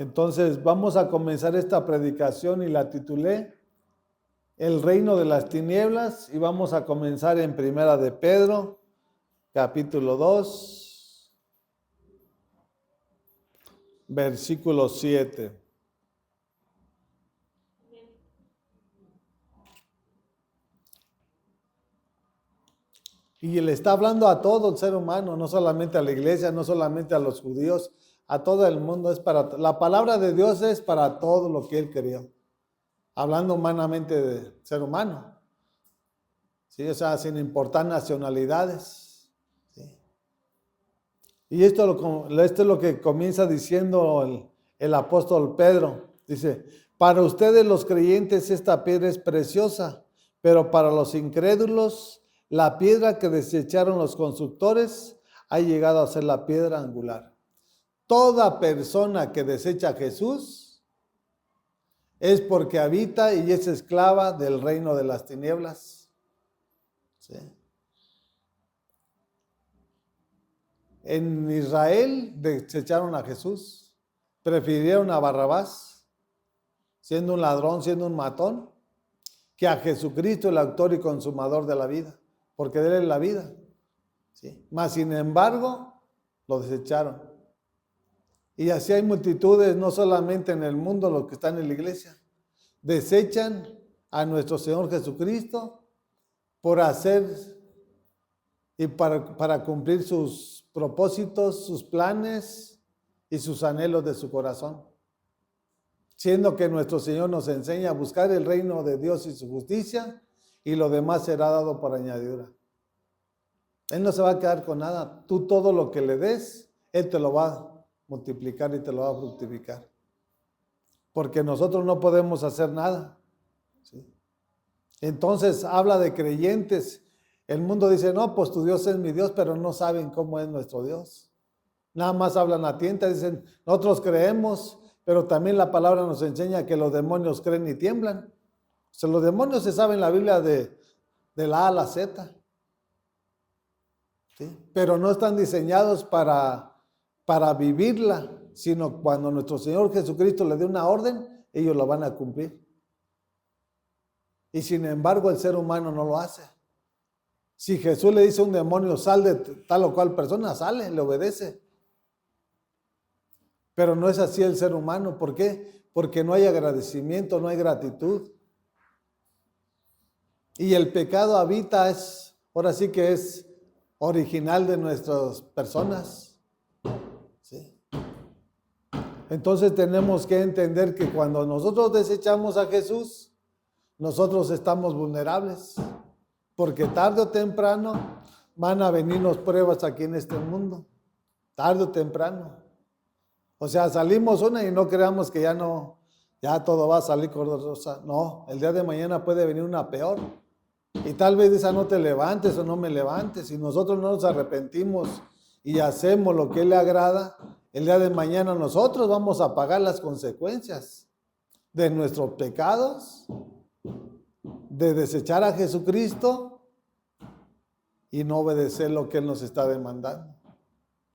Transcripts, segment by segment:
Entonces vamos a comenzar esta predicación y la titulé El reino de las tinieblas y vamos a comenzar en Primera de Pedro, capítulo 2, versículo 7. Y le está hablando a todo el ser humano, no solamente a la iglesia, no solamente a los judíos, a todo el mundo. La palabra de Dios es para todo lo que Él creó. Hablando humanamente de ser humano. ¿Sí? O sea, sin importar nacionalidades. ¿Sí? Y esto es lo que comienza diciendo el apóstol Pedro. Dice, para ustedes los creyentes esta piedra es preciosa, pero para los incrédulos la piedra que desecharon los constructores ha llegado a ser la piedra angular. Toda persona que desecha a Jesús es porque habita y es esclava del reino de las tinieblas. ¿Sí? En Israel desecharon a Jesús, prefirieron a Barrabás, siendo un ladrón, siendo un matón, que a Jesucristo, el autor y consumador de la vida, porque de Él es la vida. ¿Sí? Mas sin embargo, lo desecharon. Y así hay multitudes, no solamente en el mundo, los que están en la iglesia, desechan a nuestro Señor Jesucristo por hacer y para cumplir sus propósitos, sus planes y sus anhelos de su corazón. Siendo que nuestro Señor nos enseña a buscar el reino de Dios y su justicia, y lo demás será dado por añadidura. Él no se va a quedar con nada. Tú todo lo que le des, Él te lo va a multiplicar y te lo va a fructificar. Porque nosotros no podemos hacer nada. ¿Sí? Entonces habla de creyentes. El mundo dice, no, pues tu Dios es mi Dios, pero no saben cómo es nuestro Dios. Nada más hablan a tientas, dicen, nosotros creemos, pero también la palabra nos enseña que los demonios creen y tiemblan. O sea, los demonios se saben la Biblia de la A a la Z. ¿Sí? Pero no están diseñados para vivirla, sino cuando nuestro Señor Jesucristo le dé una orden, ellos lo van a cumplir. Y sin embargo el ser humano no lo hace. Si Jesús le dice a un demonio, sal de tal o cual persona, sale, le obedece. Pero no es así el ser humano. ¿Por qué? Porque no hay agradecimiento, no hay gratitud. Y el pecado habita, ahora sí que es original de nuestras personas. ¿Sí? Entonces tenemos que entender que cuando nosotros desechamos a Jesús, nosotros estamos vulnerables. Porque tarde o temprano van a venirnos pruebas aquí en este mundo. Tarde o temprano. O sea, salimos una y no creamos que ya todo va a salir colorosa. No, el día de mañana puede venir una peor. Y tal vez esa no te levantes o no me levantes. Si nosotros no nos arrepentimos y hacemos lo que Él le agrada, el día de mañana nosotros vamos a pagar las consecuencias de nuestros pecados, de desechar a Jesucristo y no obedecer lo que Él nos está demandando.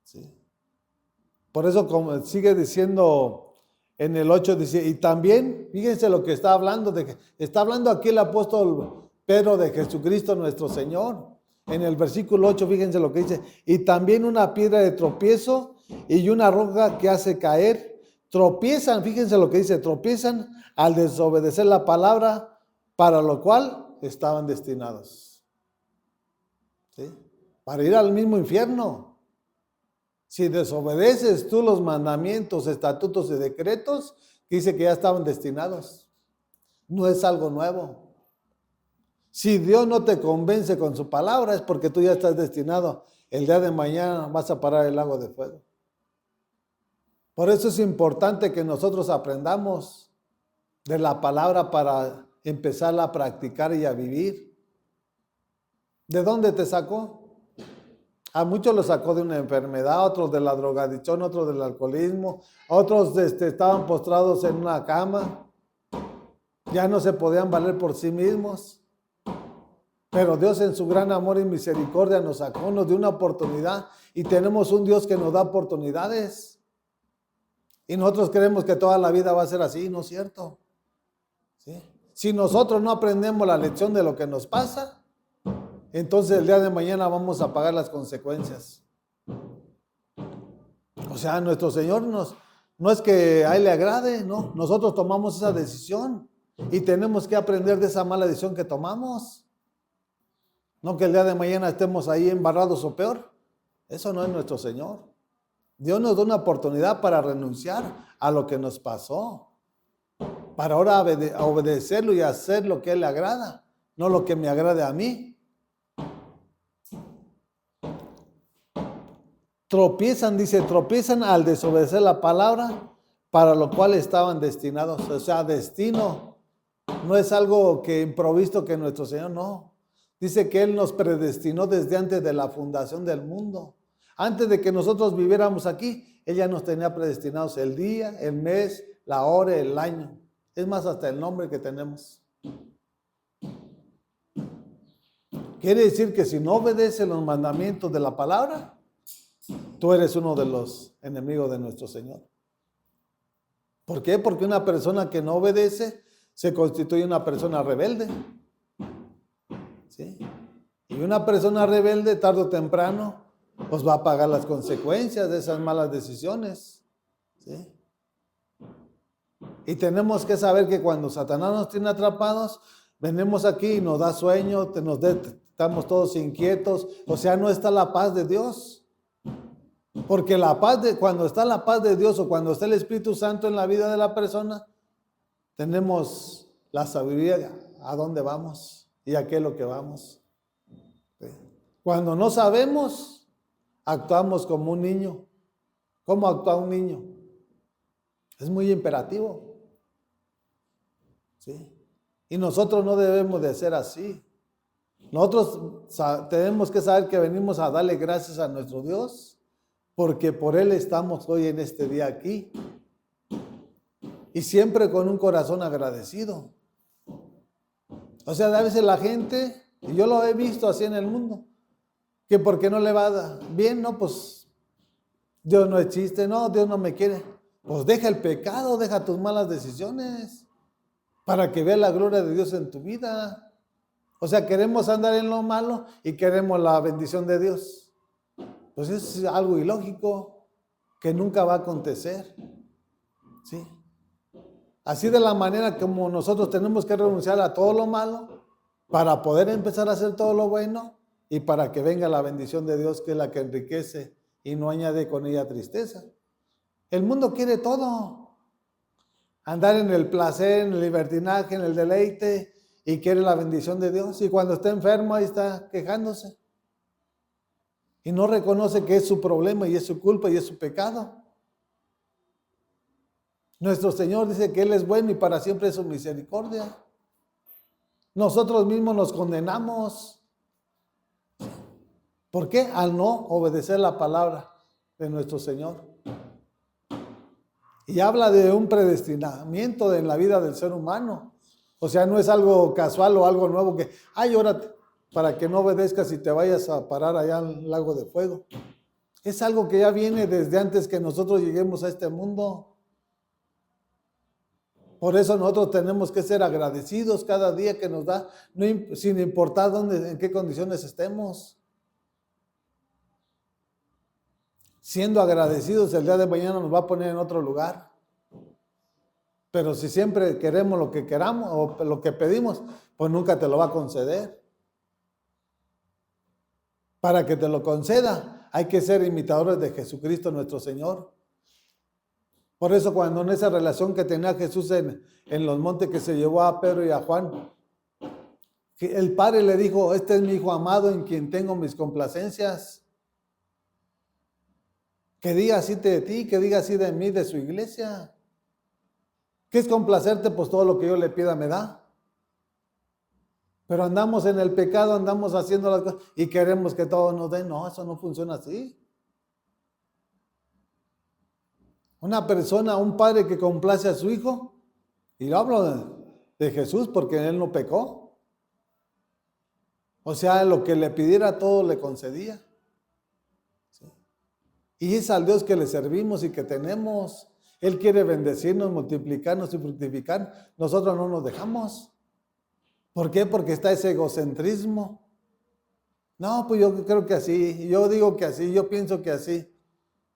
¿Sí? Por eso, como sigue diciendo en el 8, dice, y también, fíjense lo que está hablando, está hablando aquí el apóstol Pedro de Jesucristo nuestro Señor. En el versículo 8, fíjense lo que dice, y también una piedra de tropiezo y una roca que hace caer, tropiezan, fíjense lo que dice, tropiezan al desobedecer la palabra, para lo cual estaban destinados. ¿Sí? Para ir al mismo infierno. Si desobedeces tú los mandamientos, estatutos y decretos, dice que ya estaban destinados. No es algo nuevo. Si Dios no te convence con su palabra, es porque tú ya estás destinado. El día de mañana vas a parar el lago de fuego. Por eso es importante que nosotros aprendamos de la palabra para empezarla a practicar y a vivir. ¿De dónde te sacó? A muchos los sacó de una enfermedad, otros de la drogadicción, otros del alcoholismo, otros estaban postrados en una cama, ya no se podían valer por sí mismos. Pero Dios en su gran amor y misericordia nos sacó, nos dio una oportunidad y tenemos un Dios que nos da oportunidades. Y nosotros creemos que toda la vida va a ser así, no es cierto. ¿Sí? Si nosotros no aprendemos la lección de lo que nos pasa, entonces el día de mañana vamos a pagar las consecuencias. O sea, nuestro Señor no es que a Él le agrade, no. Nosotros tomamos esa decisión y tenemos que aprender de esa mala decisión que tomamos. No que el día de mañana estemos ahí embarrados o peor. Eso no es nuestro Señor. Dios nos da una oportunidad para renunciar a lo que nos pasó, para ahora obedecerlo y hacer lo que a Él le agrada, no lo que me agrade a mí. Tropiezan al desobedecer la palabra para lo cual estaban destinados. O sea, destino no es algo que improvisto que nuestro Señor no. Dice que Él nos predestinó desde antes de la fundación del mundo. Antes de que nosotros viviéramos aquí, Él ya nos tenía predestinados el día, el mes, la hora, el año. Es más, hasta el nombre que tenemos. Quiere decir que si no obedeces los mandamientos de la palabra, tú eres uno de los enemigos de nuestro Señor. ¿Por qué? Porque una persona que no obedece se constituye una persona rebelde. ¿Sí? Y una persona rebelde, tarde o temprano, pues va a pagar las consecuencias de esas malas decisiones. ¿Sí? Y tenemos que saber que cuando Satanás nos tiene atrapados, venimos aquí y nos da sueño, estamos todos inquietos, o sea, no está la paz de Dios. Porque cuando está la paz de Dios o cuando está el Espíritu Santo en la vida de la persona, tenemos la sabiduría a dónde vamos y a qué es lo que vamos. ¿Sí? Cuando no sabemos, actuamos como un niño. ¿Cómo actúa un niño? Es muy imperativo. ¿Sí? Y nosotros no debemos de ser así. Nosotros tenemos que saber que venimos a darle gracias a nuestro Dios, porque por Él estamos hoy en este día aquí. Y siempre con un corazón agradecido. O sea, a veces la gente, y yo lo he visto así en el mundo, que porque no le va bien, no, pues Dios no existe, no, Dios no me quiere. Pues deja el pecado, deja tus malas decisiones, para que vea la gloria de Dios en tu vida. O sea, queremos andar en lo malo y queremos la bendición de Dios. Pues es algo ilógico que nunca va a acontecer. ¿Sí? Así de la manera como nosotros tenemos que renunciar a todo lo malo para poder empezar a hacer todo lo bueno y para que venga la bendición de Dios, que es la que enriquece y no añade con ella tristeza. El mundo quiere todo. Andar en el placer, en el libertinaje, en el deleite, y quiere la bendición de Dios. Y cuando está enfermo, ahí está quejándose. Y no reconoce que es su problema y es su culpa y es su pecado. Nuestro Señor dice que Él es bueno y para siempre es su misericordia. Nosotros mismos nos condenamos. ¿Por qué? Al no obedecer la palabra de nuestro Señor. Y habla de un predestinamiento en la vida del ser humano. O sea, no es algo casual o algo nuevo que, órate, para que no obedezcas y te vayas a parar allá al lago de fuego. Es algo que ya viene desde antes que nosotros lleguemos a este mundo. Por eso nosotros tenemos que ser agradecidos cada día que nos da, sin importar en qué condiciones estemos. Siendo agradecidos, el día de mañana nos va a poner en otro lugar. Pero si siempre queremos lo que queramos o lo que pedimos, pues nunca te lo va a conceder. Para que te lo conceda, hay que ser imitadores de Jesucristo nuestro Señor. Por eso cuando en esa relación que tenía Jesús en los montes, que se llevó a Pedro y a Juan, el Padre le dijo, este es mi Hijo amado en quien tengo mis complacencias. Que diga así de ti, que diga así de mí, de su iglesia. ¿Qué es complacerte? Pues todo lo que yo le pida me da. Pero andamos en el pecado, andamos haciendo las cosas y queremos que todo nos dé. No, eso no funciona así. Una persona, un padre que complace a su hijo, y lo hablo de Jesús porque él no pecó. O sea, lo que le pidiera todo le concedía. ¿Sí? Y es al Dios que le servimos y que tenemos. Él quiere bendecirnos, multiplicarnos y fructificar. Nosotros no nos dejamos. ¿Por qué? Porque está ese egocentrismo. No, pues yo creo que así, yo digo que así, yo pienso que así.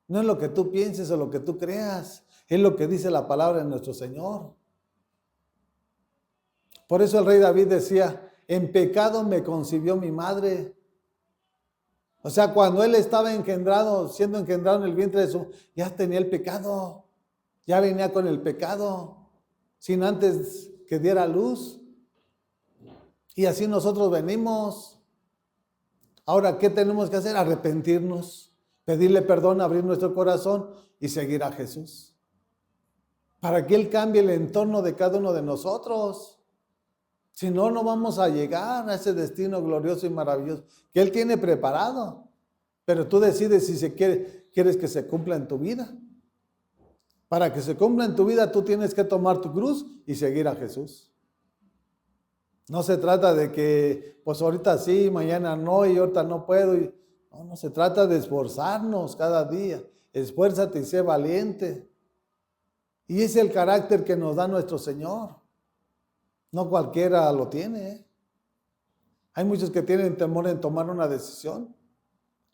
No es lo que tú pienses o lo que tú creas, es lo que dice la palabra de nuestro Señor. Por eso el rey David decía, en pecado me concibió mi madre. O sea, cuando él estaba engendrado, siendo engendrado en el vientre de ya tenía el pecado, ya venía con el pecado, sin antes que diera luz. Y así nosotros venimos. Ahora, ¿qué tenemos que hacer? Arrepentirnos, pedirle perdón, abrir nuestro corazón y seguir a Jesús. Para que Él cambie el entorno de cada uno de nosotros. Si no, no vamos a llegar a ese destino glorioso y maravilloso que Él tiene preparado. Pero tú decides si quieres que se cumpla en tu vida. Para que se cumpla en tu vida, tú tienes que tomar tu cruz y seguir a Jesús. No se trata de que, pues ahorita sí, mañana no, y ahorita no puedo. No se trata de esforzarnos cada día. Esfuérzate y sé valiente. Y ese es el carácter que nos da nuestro Señor. No cualquiera lo tiene. Hay muchos que tienen temor en tomar una decisión.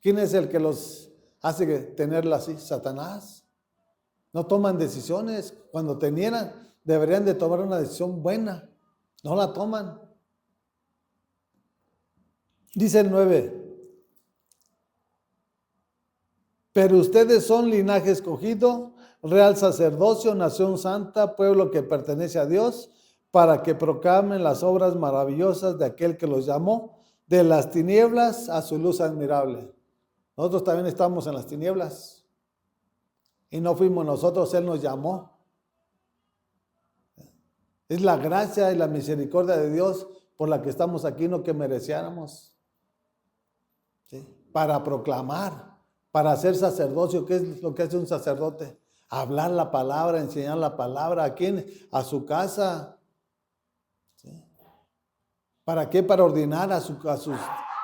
¿Quién es el que los hace tenerla así? Satanás. No toman decisiones. Cuando deberían de tomar una decisión buena. No la toman. Dice el 9. Pero ustedes son linaje escogido, real sacerdocio, nación santa, pueblo que pertenece a Dios, para que proclamen las obras maravillosas de aquel que los llamó de las tinieblas a su luz admirable. Nosotros también estamos en las tinieblas y no fuimos nosotros, Él nos llamó. Es la gracia y la misericordia de Dios por la que estamos aquí, no que mereciéramos. ¿Sí? Para proclamar, para hacer sacerdocio. ¿Qué es lo que hace un sacerdote? Hablar la palabra, enseñar la palabra. ¿A quién? A su casa. ¿Sí? ¿Para qué? Para ordenar a su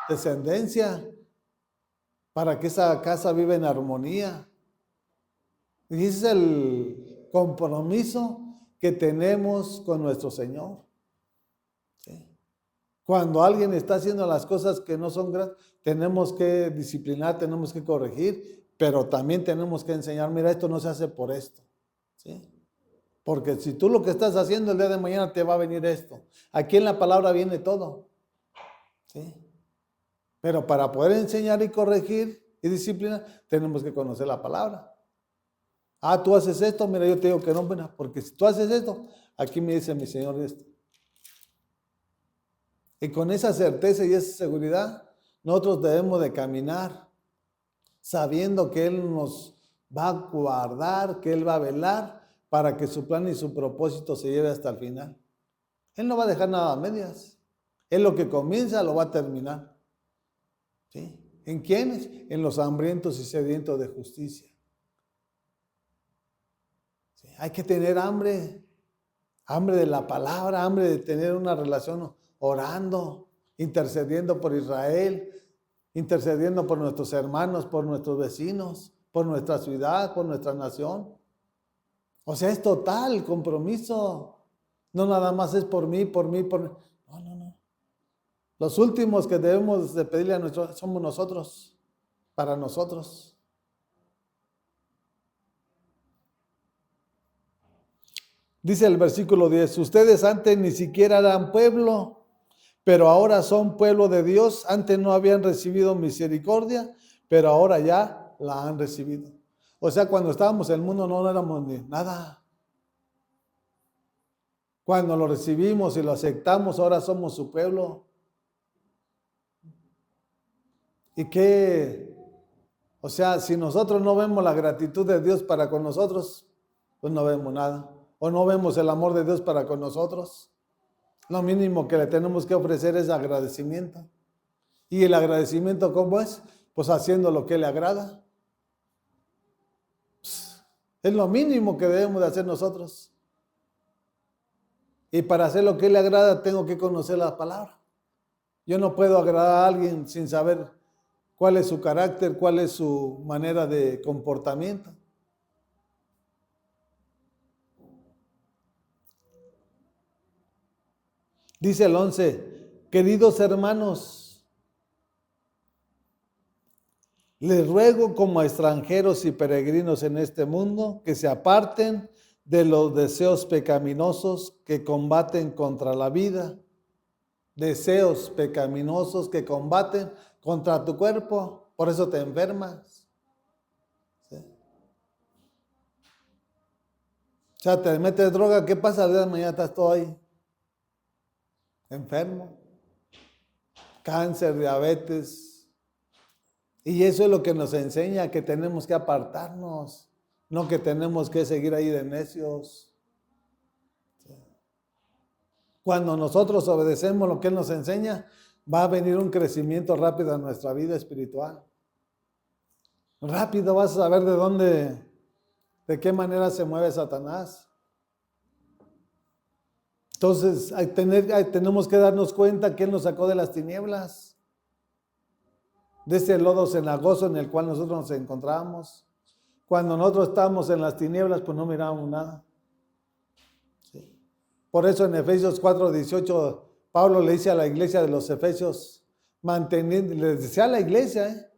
descendencia, para que esa casa viva en armonía. Y ese es el compromiso que tenemos con nuestro Señor. ¿Sí? Cuando alguien está haciendo las cosas que no son grandes, tenemos que disciplinar, tenemos que corregir, pero también tenemos que enseñar, mira, esto no se hace por esto. ¿Sí? Porque si tú lo que estás haciendo el día de mañana te va a venir esto. Aquí en la palabra viene todo. ¿Sí? Pero para poder enseñar y corregir y disciplinar, tenemos que conocer la palabra. Ah, tú haces esto, mira, yo te digo que no, bueno, porque si tú haces esto, aquí me dice mi Señor esto. Y con esa certeza y esa seguridad, nosotros debemos de caminar sabiendo que Él nos va a guardar, que Él va a velar para que su plan y su propósito se lleve hasta el final. Él no va a dejar nada a medias. Él lo que comienza lo va a terminar. ¿Sí? ¿En quiénes? En los hambrientos y sedientos de justicia. ¿Sí? Hay que tener hambre de la palabra, hambre de tener una relación orando, intercediendo por Israel, intercediendo por nuestros hermanos, por nuestros vecinos, por nuestra ciudad, por nuestra nación. O sea, es total compromiso. No nada más es por mí. No. Los últimos que debemos de pedirle a nuestro somos nosotros, para nosotros. Dice el versículo 10, ustedes antes ni siquiera eran pueblo, pero ahora son pueblo de Dios. Antes no habían recibido misericordia, pero ahora ya la han recibido. O sea, cuando estábamos en el mundo no éramos ni nada. Cuando lo recibimos y lo aceptamos, ahora somos su pueblo. ¿Y qué? O sea, si nosotros no vemos la gratitud de Dios para con nosotros, pues no vemos nada. O no vemos el amor de Dios para con nosotros. Lo mínimo que le tenemos que ofrecer es agradecimiento. ¿Y el agradecimiento cómo es? Pues haciendo lo que le agrada. Es lo mínimo que debemos de hacer nosotros. Y para hacer lo que le agrada tengo que conocer la palabra. Yo no puedo agradar a alguien sin saber cuál es su carácter, cuál es su manera de comportamiento. Dice el 11, queridos hermanos, les ruego como extranjeros y peregrinos en este mundo que se aparten de los deseos pecaminosos que combaten contra la vida. Deseos pecaminosos que combaten contra tu cuerpo, por eso te enfermas. ¿Sí? O sea, te metes droga, ¿qué pasa? El día de mañana estás todo ahí, enfermo, cáncer, diabetes. Y eso es lo que nos enseña, que tenemos que apartarnos, no que tenemos que seguir ahí de necios. Cuando nosotros obedecemos lo que Él nos enseña, va a venir un crecimiento rápido en nuestra vida espiritual. Rápido vas a saber de qué manera se mueve Satanás. Entonces, tenemos que darnos cuenta que Él nos sacó de las tinieblas, de ese lodo cenagoso en el cual nosotros nos encontramos. Cuando nosotros estábamos en las tinieblas, pues no mirábamos nada. Sí. Por eso en Efesios 4:18, Pablo le dice a la iglesia de los Efesios, les decía a la iglesia,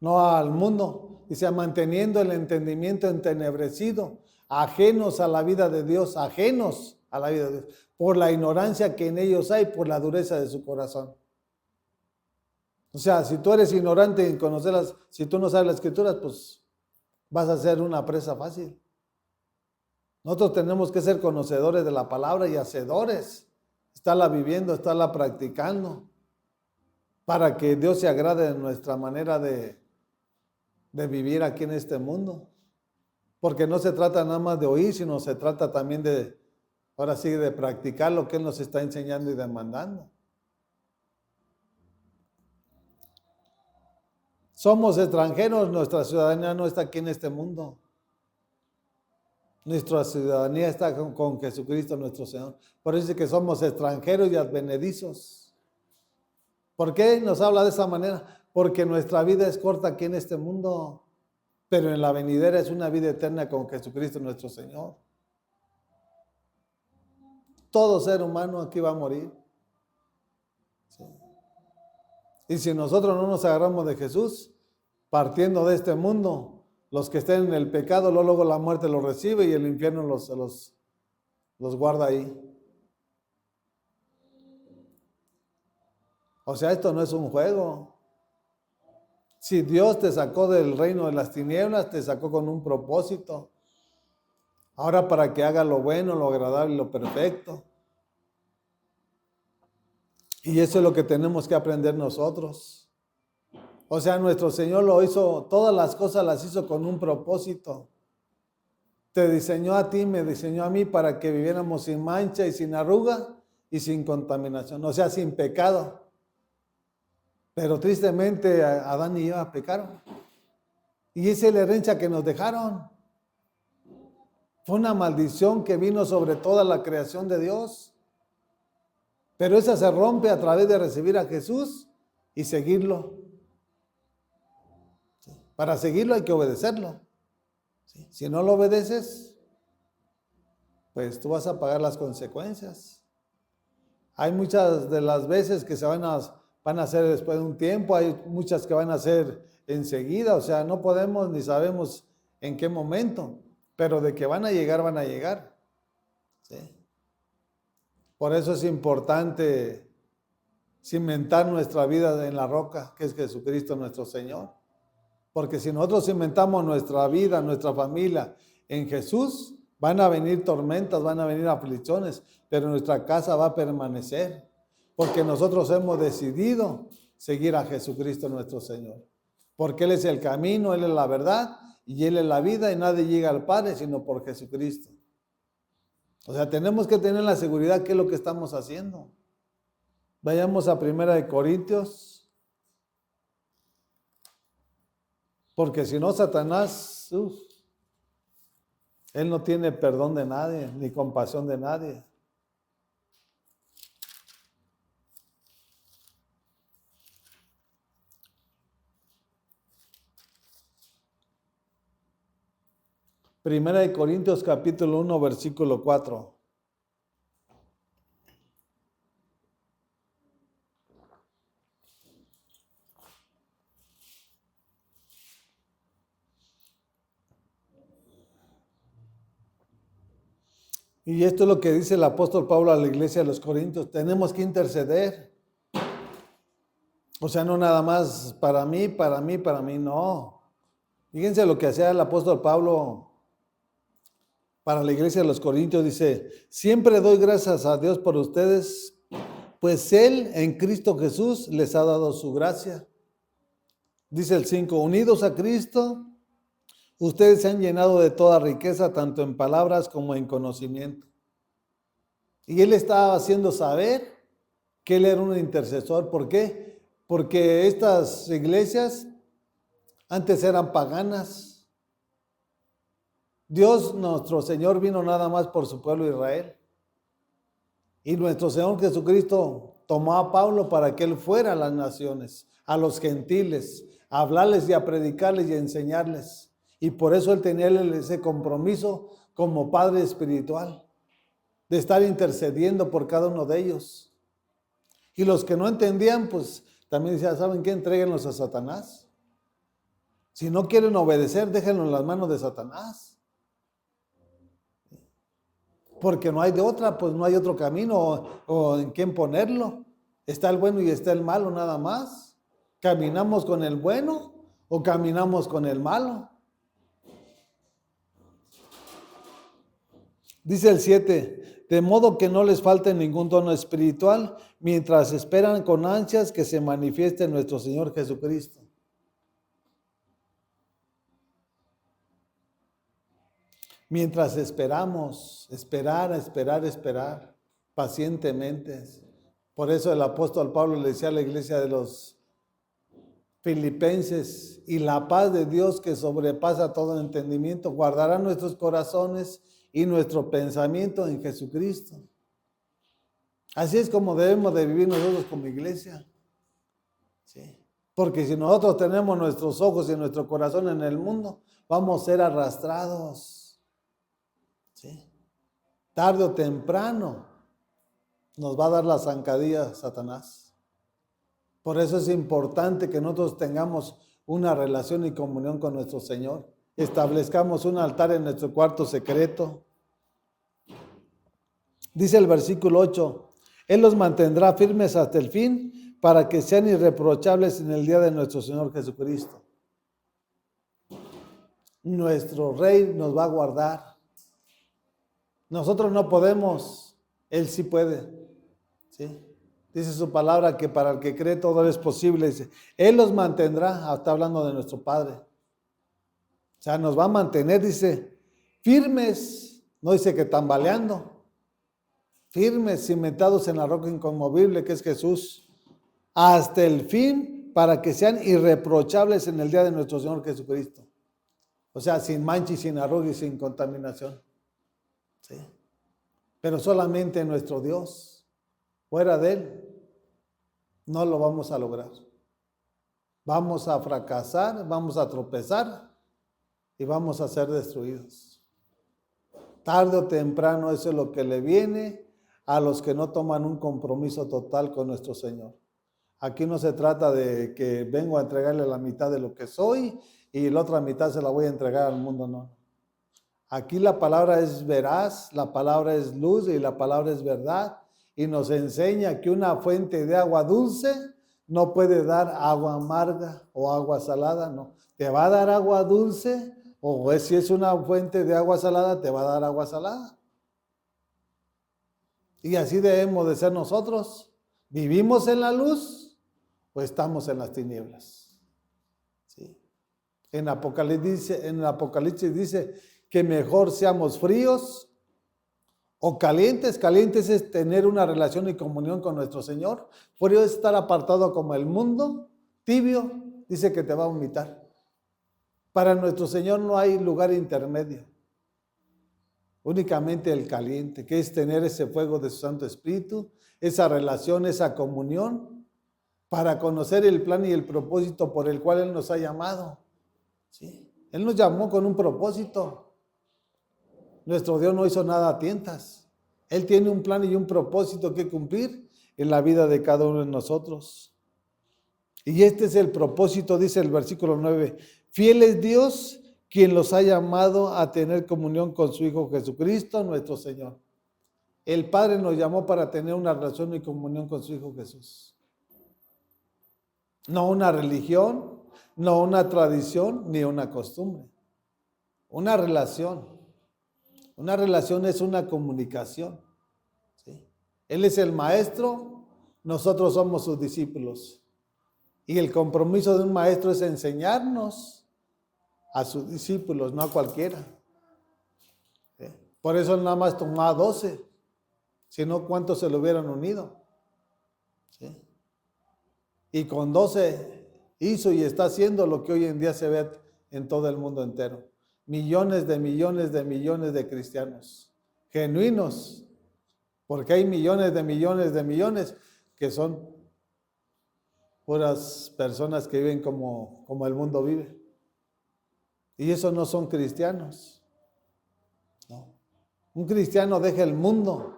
no al mundo, dice, manteniendo el entendimiento entenebrecido, ajenos a la vida de Dios, ajenos a la vida de Dios, por la ignorancia que en ellos hay, por la dureza de su corazón. O sea, si tú eres ignorante en conocerlas, si tú no sabes las escrituras, pues vas a ser una presa fácil. Nosotros tenemos que ser conocedores de la palabra y hacedores, estarla viviendo, estarla practicando, para que Dios se agrade en nuestra manera de vivir aquí en este mundo. Porque no se trata nada más de oír, sino se trata también ahora sí, de practicar lo que Él nos está enseñando y demandando. Somos extranjeros, nuestra ciudadanía no está aquí en este mundo. Nuestra ciudadanía está con Jesucristo nuestro Señor. Por eso dice que somos extranjeros y advenedizos. ¿Por qué nos habla de esa manera? Porque nuestra vida es corta aquí en este mundo, pero en la venidera es una vida eterna con Jesucristo nuestro Señor. Todo ser humano aquí va a morir. Sí. Y si nosotros no nos agarramos de Jesús, partiendo de este mundo, los que estén en el pecado, luego la muerte los recibe y el infierno los guarda ahí. O sea, esto no es un juego. Si Dios te sacó del reino de las tinieblas, te sacó con un propósito. Ahora para que haga lo bueno, lo agradable y lo perfecto. Y eso es lo que tenemos que aprender nosotros. O sea, nuestro Señor lo hizo, todas las cosas las hizo con un propósito. Te diseñó a ti, me diseñó a mí para que viviéramos sin mancha y sin arruga y sin contaminación, o sea, sin pecado. Pero tristemente Adán y Eva pecaron. Y esa es la herencia que nos dejaron. Fue una maldición que vino sobre toda la creación de Dios. Pero esa se rompe a través de recibir a Jesús y seguirlo. Para seguirlo hay que obedecerlo. Si no lo obedeces, pues tú vas a pagar las consecuencias. Hay muchas de las veces que van a hacer después de un tiempo, hay muchas que van a hacer enseguida, o sea, no podemos ni sabemos en qué momento, pero de que van a llegar, van a llegar. ¿Sí? Por eso es importante cimentar nuestra vida en la roca, que es Jesucristo nuestro Señor. Porque si nosotros cimentamos nuestra vida, nuestra familia en Jesús, van a venir tormentas, van a venir aflicciones, pero nuestra casa va a permanecer. Porque nosotros hemos decidido seguir a Jesucristo nuestro Señor. Porque Él es el camino, Él es la verdad y Él es la vida y nadie llega al Padre sino por Jesucristo. O sea, tenemos que tener la seguridad que es lo que estamos haciendo. Vayamos a 1 Corintios. Porque si no, Satanás, él no tiene perdón de nadie, ni compasión de nadie. Primera de Corintios capítulo 1, versículo 4. Y esto es lo que dice el apóstol Pablo a la iglesia de los Corintios. Tenemos que interceder. O sea, no nada más para mí, no. Fíjense lo que hacía el apóstol Pablo para la iglesia de los Corintios. Dice, siempre doy gracias a Dios por ustedes, pues Él en Cristo Jesús les ha dado su gracia. Dice el 5, unidos a Cristo, ustedes se han llenado de toda riqueza, tanto en palabras como en conocimiento. Y Él estaba haciendo saber que Él era un intercesor. ¿Por qué? Porque estas iglesias antes eran paganas. Dios, nuestro Señor, vino nada más por su pueblo Israel. Y nuestro Señor Jesucristo tomó a Pablo para que él fuera a las naciones, a los gentiles, a hablarles y a predicarles y a enseñarles. Y por eso él tenía ese compromiso como padre espiritual, de estar intercediendo por cada uno de ellos. Y los que no entendían, pues también decían, ¿saben qué? Entréguenlos a Satanás. Si no quieren obedecer, déjenlo en las manos de Satanás. Porque no hay de otra, pues no hay otro camino o en quién ponerlo. Está el bueno y está el malo nada más. ¿Caminamos con el bueno o caminamos con el malo? Dice el 7, de modo que no les falte ningún dono espiritual, mientras esperan con ansias que se manifieste nuestro Señor Jesucristo. Mientras esperamos, esperar, pacientemente. Por eso el apóstol Pablo le decía a la iglesia de los Filipenses, y la paz de Dios que sobrepasa todo entendimiento, guardará nuestros corazones y nuestro pensamiento en Jesucristo. Así es como debemos de vivir nosotros como iglesia. ¿Sí? Porque si nosotros tenemos nuestros ojos y nuestro corazón en el mundo, vamos a ser arrastrados. ¿Sí? Tarde o temprano nos va a dar la zancadilla Satanás. Por eso es importante que nosotros tengamos una relación y comunión con nuestro Señor. Establezcamos un altar en nuestro cuarto secreto. Dice el versículo 8, Él los mantendrá firmes hasta el fin para que sean irreprochables en el día de nuestro Señor Jesucristo. Nuestro Rey nos va a guardar. Nosotros no podemos, Él sí puede. ¿Sí? Dice su palabra que para el que cree todo es posible. Dice, Él los mantendrá, está hablando de nuestro Padre. O sea, nos va a mantener, dice, firmes, no dice que tambaleando, firmes, cimentados en la roca inconmovible que es Jesús, hasta el fin, para que sean irreprochables en el día de nuestro Señor Jesucristo. O sea, sin mancha y sin arruga y sin contaminación. ¿Sí? Pero solamente nuestro Dios, fuera de Él, no lo vamos a lograr. Vamos a fracasar, vamos a tropezar y vamos a ser destruidos. Tarde o temprano eso es lo que le viene a los que no toman un compromiso total con nuestro Señor. Aquí no se trata de que vengo a entregarle la mitad de lo que soy y la otra mitad se la voy a entregar al mundo, no. Aquí la palabra es veraz, la palabra es luz y la palabra es verdad. Y nos enseña que una fuente de agua dulce no puede dar agua amarga o agua salada, no. Te va a dar agua dulce o si es una fuente de agua salada, te va a dar agua salada. Y así debemos de ser nosotros. ¿Vivimos en la luz o estamos en las tinieblas? ¿Sí? En Apocalipsis dice que mejor seamos fríos o calientes. Calientes es tener una relación y comunión con nuestro Señor. Frío es estar apartado como el mundo. Tibio dice que te va a vomitar. Para nuestro Señor no hay lugar intermedio. Únicamente el caliente, que es tener ese fuego de su Santo Espíritu, esa relación, esa comunión, para conocer el plan y el propósito por el cual Él nos ha llamado. ¿Sí? Él nos llamó con un propósito. Nuestro Dios no hizo nada a tientas. Él tiene un plan y un propósito que cumplir en la vida de cada uno de nosotros. Y este es el propósito, dice el versículo 9. Fiel es Dios quien los ha llamado a tener comunión con su Hijo Jesucristo, nuestro Señor. El Padre nos llamó para tener una relación y comunión con su Hijo Jesús. No una religión, no una tradición, ni una costumbre. Una relación. Una relación es una comunicación. ¿Sí? Él es el maestro, nosotros somos sus discípulos. Y el compromiso de un maestro es enseñarnos a sus discípulos, no a cualquiera. ¿Sí? Por eso él nada más tomó a 12, si no, ¿cuántos se lo hubieran unido? ¿Sí? Y con 12 hizo y está haciendo lo que hoy en día se ve en todo el mundo entero. Millones de cristianos, genuinos, porque hay millones que son puras personas que viven como el mundo vive. Y esos no son cristianos. No. Un cristiano deja el mundo.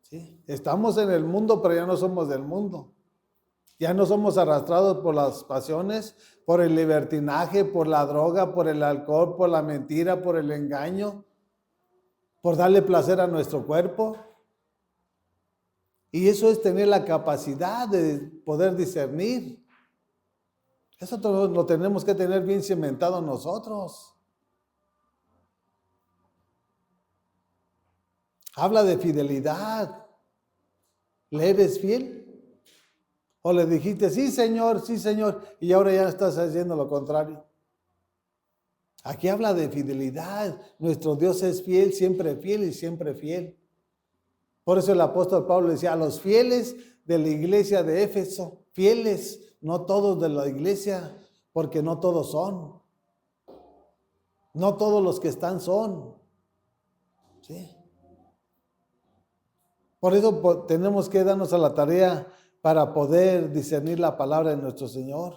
¿Sí? Estamos en el mundo, pero ya no somos del mundo. Ya no somos arrastrados por las pasiones, por el libertinaje, por la droga, por el alcohol, por la mentira, por el engaño, por darle placer a nuestro cuerpo. Y eso es tener la capacidad de poder discernir. Eso lo tenemos que tener bien cimentado nosotros. Habla de fidelidad. ¿Le eres fiel? ¿O le dijiste, sí señor, y ahora ya estás haciendo lo contrario? Aquí habla de fidelidad. Nuestro Dios es fiel y siempre fiel. Por eso el apóstol Pablo decía a los fieles de la iglesia de Éfeso, fieles, no todos de la iglesia, porque no todos son. No todos los que están son. ¿Sí? Por eso tenemos que darnos a la tarea para poder discernir la palabra de nuestro Señor.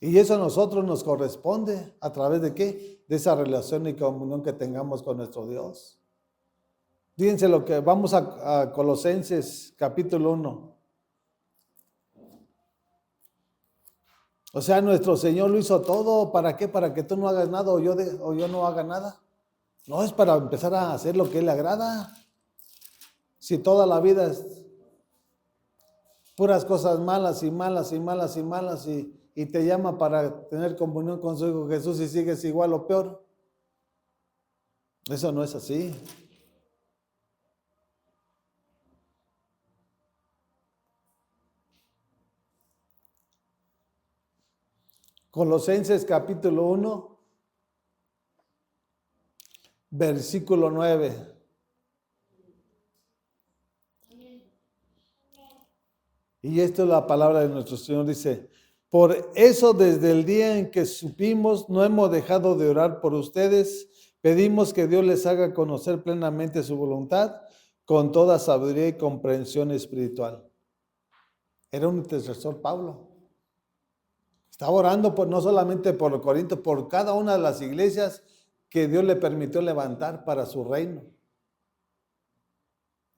Y eso a nosotros nos corresponde, ¿a través de qué? De esa relación y comunión que tengamos con nuestro Dios. Fíjense lo que vamos a Colosenses capítulo 1. O sea, nuestro Señor lo hizo todo, ¿para qué? Para que tú no hagas nada o yo no haga nada. No, es para empezar a hacer lo que Él le agrada. Si toda la vida es puras cosas malas y te llama para tener comunión con su Hijo Jesús y sigues igual o peor. Eso no es así. Colosenses capítulo 1, versículo 9. Y esto es la palabra de nuestro Señor, dice: por eso desde el día en que supimos no hemos dejado de orar por ustedes, pedimos que Dios les haga conocer plenamente su voluntad con toda sabiduría y comprensión espiritual. Era un intercesor Pablo. Estaba orando no solamente por Corinto, por cada una de las iglesias que Dios le permitió levantar para su reino.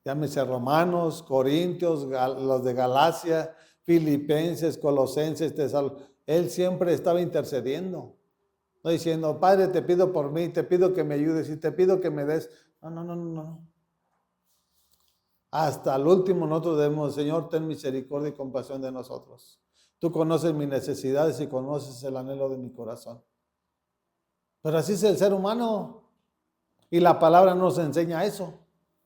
Llámese Romanos, Corintios, los de Galacia, Filipenses, Colosenses, Él siempre estaba intercediendo. No diciendo, Padre, te pido por mí, te pido que me ayudes y te pido que me des. No. Hasta el último nosotros debemos, Señor, ten misericordia y compasión de nosotros. Tú conoces mis necesidades y conoces el anhelo de mi corazón. Pero así es el ser humano. Y la palabra nos enseña eso.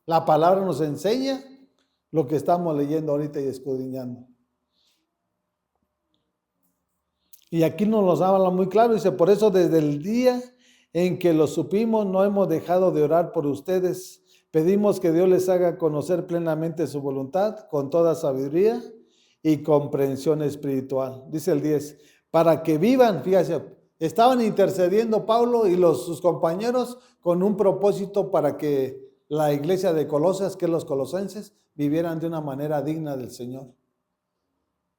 La palabra nos enseña lo que estamos leyendo ahorita y escudriñando. Y aquí nos lo habla muy claro. Dice, por eso desde el día en que lo supimos no hemos dejado de orar por ustedes. Pedimos que Dios les haga conocer plenamente su voluntad con toda sabiduría y comprensión espiritual. Dice el 10, para que vivan, fíjense, estaban intercediendo Pablo y sus compañeros con un propósito para que la iglesia de Colosas, que es los colosenses, vivieran de una manera digna del Señor.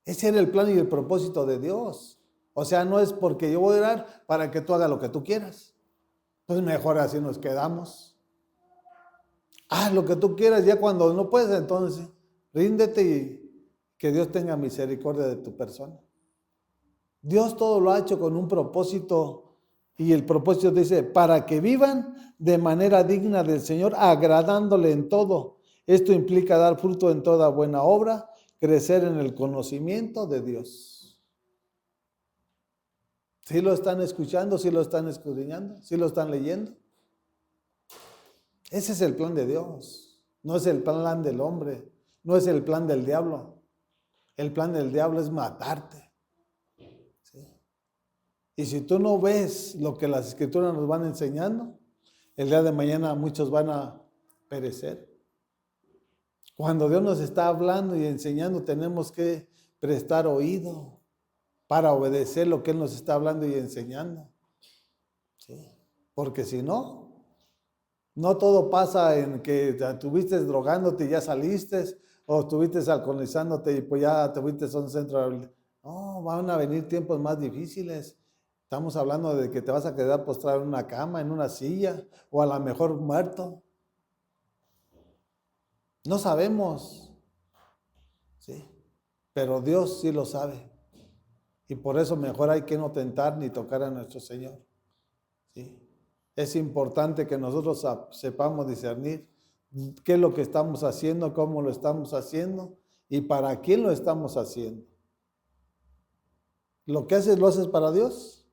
Ese era el plan y el propósito de Dios. O sea, no es porque yo voy a orar para que tú hagas lo que tú quieras. Pues mejor así nos quedamos. Haz lo que tú quieras, ya cuando no puedes, entonces ríndete y que Dios tenga misericordia de tu persona. Dios todo lo ha hecho con un propósito Y el propósito dice, para que vivan de manera digna del Señor, agradándole en todo. Esto implica dar fruto en toda buena obra, crecer en el conocimiento de Dios. ¿Sí lo están escuchando? ¿Sí lo están escudriñando? ¿Sí lo están leyendo? Ese es el plan de Dios. No es el plan del hombre. No es el plan del diablo. El plan del diablo es matarte. ¿Sí? Y si tú no ves lo que las Escrituras nos van enseñando, el día de mañana muchos van a perecer. Cuando Dios nos está hablando y enseñando, tenemos que prestar oído para obedecer lo que Él nos está hablando y enseñando. ¿Sí? Porque si no, no todo pasa en que estuviste drogándote y ya saliste, o estuviste alcoholizándote y pues ya te fuiste a un centro. No, van a venir tiempos más difíciles. Estamos hablando de que te vas a quedar postrado en una cama, en una silla, o a lo mejor muerto. No sabemos, ¿sí? Pero Dios sí lo sabe. Y por eso mejor hay que no tentar ni tocar a nuestro Señor. ¿Sí? Es importante que nosotros sepamos discernir qué es lo que estamos haciendo, cómo lo estamos haciendo y para quién lo estamos haciendo. Lo que haces, lo haces para Dios.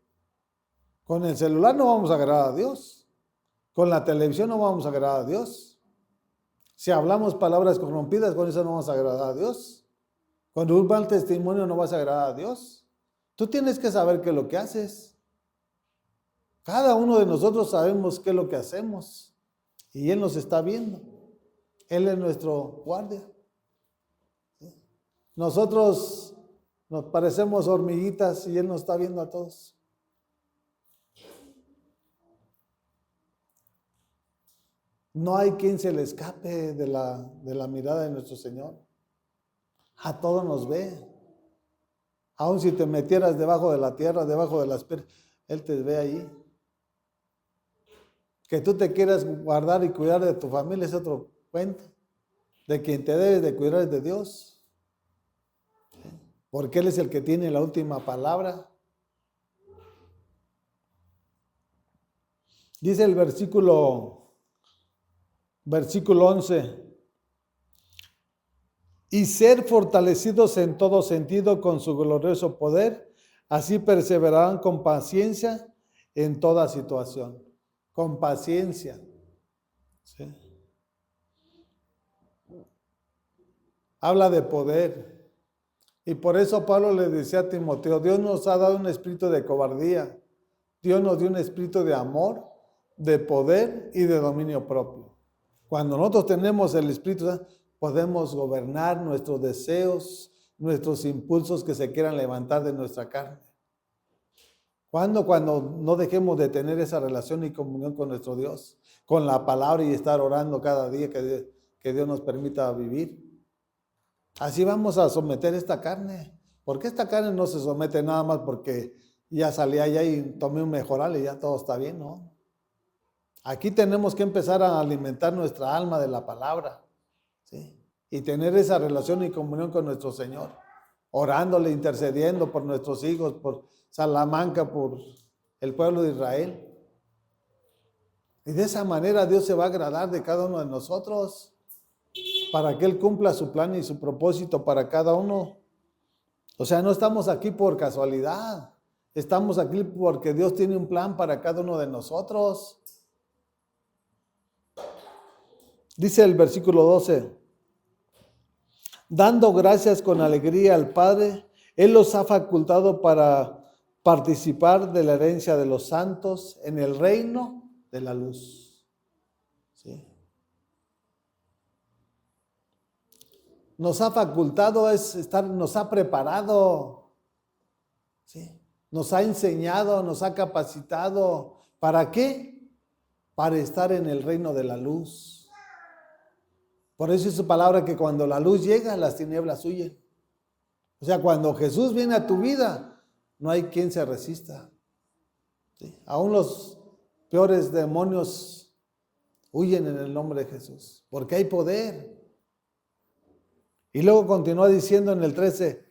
Con el celular no vamos a agradar a Dios. Con la televisión no vamos a agradar a Dios. Si hablamos palabras corrompidas, con eso no vamos a agradar a Dios. Con un mal testimonio no vas a agradar a Dios. Tú tienes que saber qué es lo que haces. Cada uno de nosotros sabemos qué es lo que hacemos. Y Él nos está viendo. Él es nuestro guardia. Nosotros nos parecemos hormiguitas y Él nos está viendo a todos. No hay quien se le escape de la mirada de nuestro Señor. A todos nos ve. Aun si te metieras debajo de la tierra, debajo de las piedras, Él te ve ahí. Que tú te quieras guardar y cuidar de tu familia es otro cuento. De quien te debes de cuidar es de Dios. Porque Él es el que tiene la última palabra. Dice el versículo 11. Y ser fortalecidos en todo sentido con su glorioso poder, así perseverarán con paciencia en toda situación. Con paciencia. ¿Sí? Habla de poder. Y por eso Pablo le decía a Timoteo, Dios nos ha dado un espíritu de cobardía. Dios nos dio un espíritu de amor, de poder y de dominio propio. Cuando nosotros tenemos el Espíritu Santo, podemos gobernar nuestros deseos, nuestros impulsos que se quieran levantar de nuestra carne. Cuando no dejemos de tener esa relación y comunión con nuestro Dios, con la palabra y estar orando cada día que Dios nos permita vivir. Así vamos a someter esta carne. Porque esta carne no se somete nada más porque ya salí allá y tomé un mejoral y ya todo está bien, ¿no? Aquí tenemos que empezar a alimentar nuestra alma de la palabra, ¿sí? Y tener esa relación y comunión con nuestro Señor, orándole, intercediendo por nuestros hijos, por Salamanca, por el pueblo de Israel. Y de esa manera Dios se va a agradar de cada uno de nosotros para que Él cumpla su plan y su propósito para cada uno. O sea, no estamos aquí por casualidad, estamos aquí porque Dios tiene un plan para cada uno de nosotros. Dice el versículo 12, dando gracias con alegría al Padre, Él los ha facultado para participar de la herencia de los santos en el reino de la luz. ¿Sí? Nos ha facultado nos ha preparado, ¿sí? Nos ha enseñado, nos ha capacitado. ¿Para qué? Para estar en el reino de la luz. Por eso es su palabra que cuando la luz llega, las tinieblas huyen. O sea, cuando Jesús viene a tu vida, no hay quien se resista. ¿Sí? Aún los peores demonios huyen en el nombre de Jesús, porque hay poder. Y luego continúa diciendo en el 13,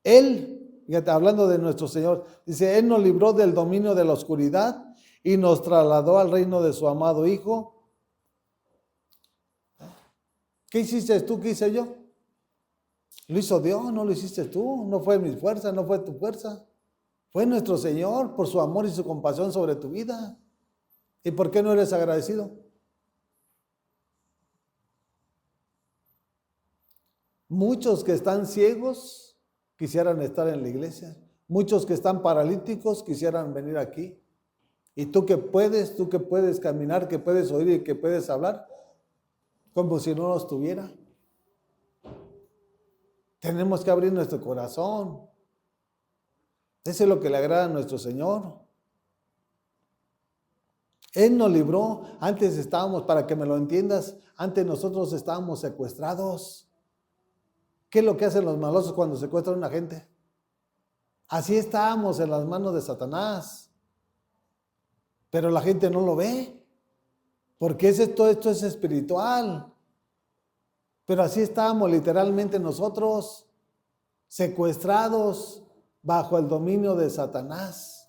Él, fíjate, hablando de nuestro Señor, dice, Él nos libró del dominio de la oscuridad y nos trasladó al reino de su amado Hijo. ¿Qué hiciste tú? ¿Qué hice yo? Lo hizo Dios, no lo hiciste tú. No fue mi fuerza, no fue tu fuerza. Fue nuestro Señor por su amor y su compasión sobre tu vida. ¿Y por qué no eres agradecido? Muchos que están ciegos quisieran estar en la iglesia. Muchos que están paralíticos quisieran venir aquí. Y tú que puedes caminar, que puedes oír y que puedes hablar, como si no los tuviera. Tenemos que abrir nuestro corazón. Eso es lo que le agrada a nuestro Señor. Él nos libró. Antes estábamos, para que me lo entiendas, antes nosotros estábamos secuestrados. ¿Qué es lo que hacen los malosos cuando secuestran a una gente? Así estábamos en las manos de Satanás. Pero la gente no lo ve. Porque esto es espiritual. Pero así estábamos literalmente nosotros, secuestrados bajo el dominio de Satanás.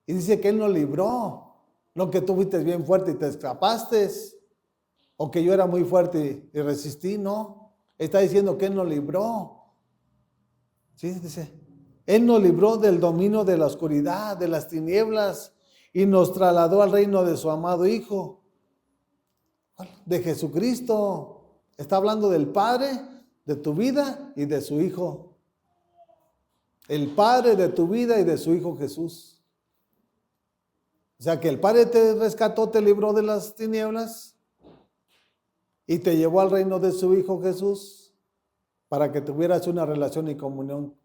Y dice que Él nos libró. No que tú fuiste bien fuerte y te escapaste. O que yo era muy fuerte y resistí, no. Está diciendo que Él nos libró. Sí, dice. Él nos libró del dominio de la oscuridad, de las tinieblas, y nos trasladó al reino de su amado Hijo, de Jesucristo. Está hablando del Padre, de tu vida y de su Hijo. El Padre de tu vida y de su Hijo Jesús. O sea que el Padre te rescató, te libró de las tinieblas y te llevó al reino de su Hijo Jesús para que tuvieras una relación y comunión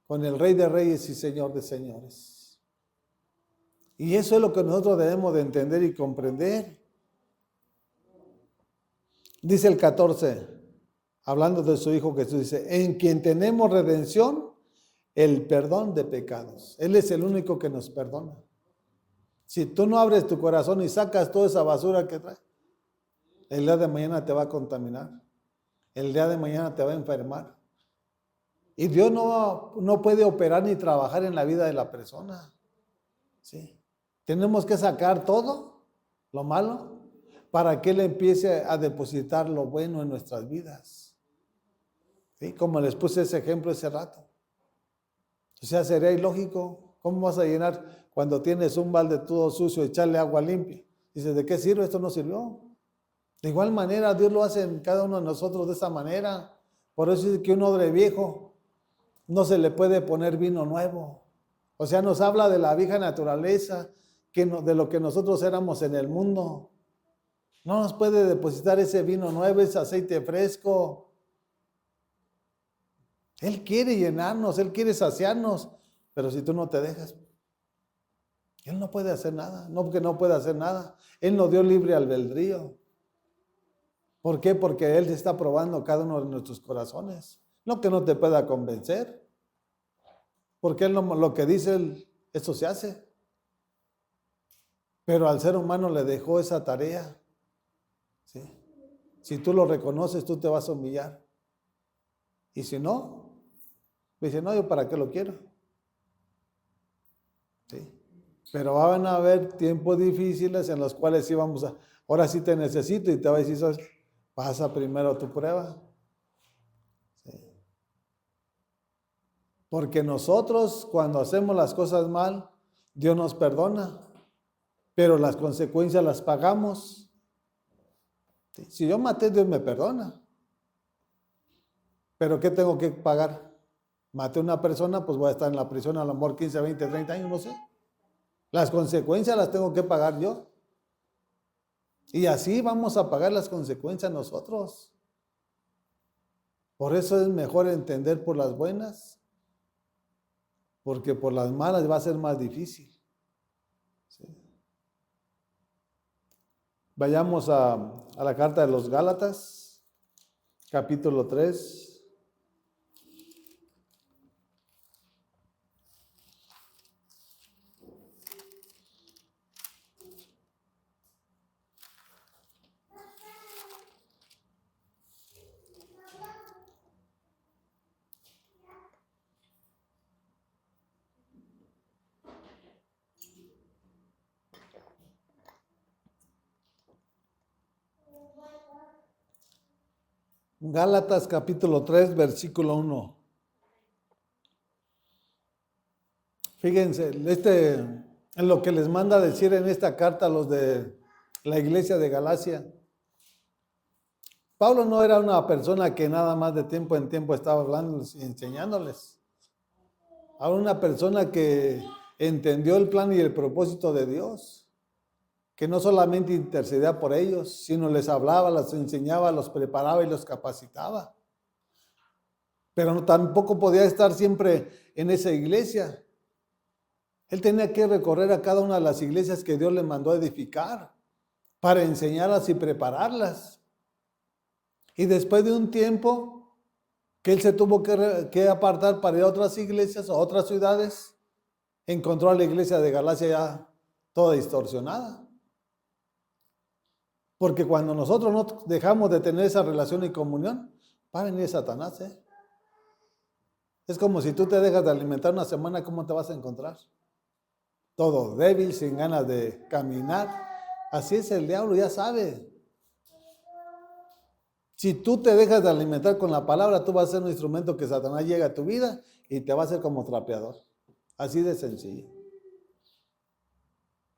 con el Rey de Reyes y Señor de Señores. Y eso es lo que nosotros debemos de entender y comprender. Dice el 14, hablando de su Hijo Jesús, dice, en quien tenemos redención, el perdón de pecados. Él es el único que nos perdona. Si tú no abres tu corazón y sacas toda esa basura que trae, el día de mañana te va a contaminar. El día de mañana te va a enfermar. Y Dios no puede operar ni trabajar en la vida de la persona. ¿Sí? Tenemos que sacar todo lo malo para que Él empiece a depositar lo bueno en nuestras vidas. ¿Sí? Como les puse ese ejemplo ese rato. O sea, sería ilógico. ¿Cómo vas a llenar cuando tienes un balde todo sucio, echarle agua limpia? Dices, ¿de qué sirve? Esto no sirvió. De igual manera, Dios lo hace en cada uno de nosotros de esa manera. Por eso es que un odre viejo no se le puede poner vino nuevo. O sea, nos habla de la vieja naturaleza, de lo que nosotros éramos en el mundo. No nos puede depositar ese vino nuevo, ese aceite fresco. Él quiere llenarnos, Él quiere saciarnos, pero si tú no te dejas, Él no puede hacer nada. No porque no puede hacer nada. Él nos dio libre albedrío. ¿Por qué? Porque Él está probando cada uno de nuestros corazones. No que no te pueda convencer. Porque Él lo que dice, eso se hace. Pero al ser humano le dejó esa tarea. ¿Sí? Si tú lo reconoces, tú te vas a humillar. Y si no, dice, no, ¿yo para qué lo quiero? ¿Sí? Pero van a haber tiempos difíciles en los cuales sí vamos a, ahora sí te necesito, y te va a decir, ¿sabes? Pasa primero tu prueba. ¿Sí? Porque nosotros cuando hacemos las cosas mal, Dios nos perdona, pero las consecuencias las pagamos. ¿Sí? Si yo maté, Dios me perdona. ¿Pero qué tengo que pagar? Maté a una persona, pues voy a estar en la prisión a lo mejor 15, 20, 30 años, no sé. Las consecuencias las tengo que pagar yo. Y así vamos a pagar las consecuencias nosotros. Por eso es mejor entender por las buenas, porque por las malas va a ser más difícil. ¿Sí? Vayamos a la carta de los Gálatas, capítulo 3. Gálatas capítulo 3, versículo 1. Fíjense, en lo que les manda decir en esta carta a los de la iglesia de Galacia. Pablo no era una persona que nada más de tiempo en tiempo estaba hablando y enseñándoles. Era una persona que entendió el plan y el propósito de Dios, que no solamente intercedía por ellos, sino les hablaba, les enseñaba, los preparaba y los capacitaba. Pero tampoco podía estar siempre en esa iglesia. Él tenía que recorrer a cada una de las iglesias que Dios le mandó a edificar para enseñarlas y prepararlas. Y después de un tiempo que él se tuvo que apartar para ir a otras iglesias o a otras ciudades, encontró a la iglesia de Galacia ya toda distorsionada. Porque cuando nosotros no dejamos de tener esa relación y comunión, va a venir Satanás. Es como si tú te dejas de alimentar una semana, ¿cómo te vas a encontrar? Todo débil, sin ganas de caminar. Así es el diablo, ya sabe. Si tú te dejas de alimentar con la palabra, tú vas a ser un instrumento que Satanás llega a tu vida y te va a hacer como trapeador. Así de sencillo.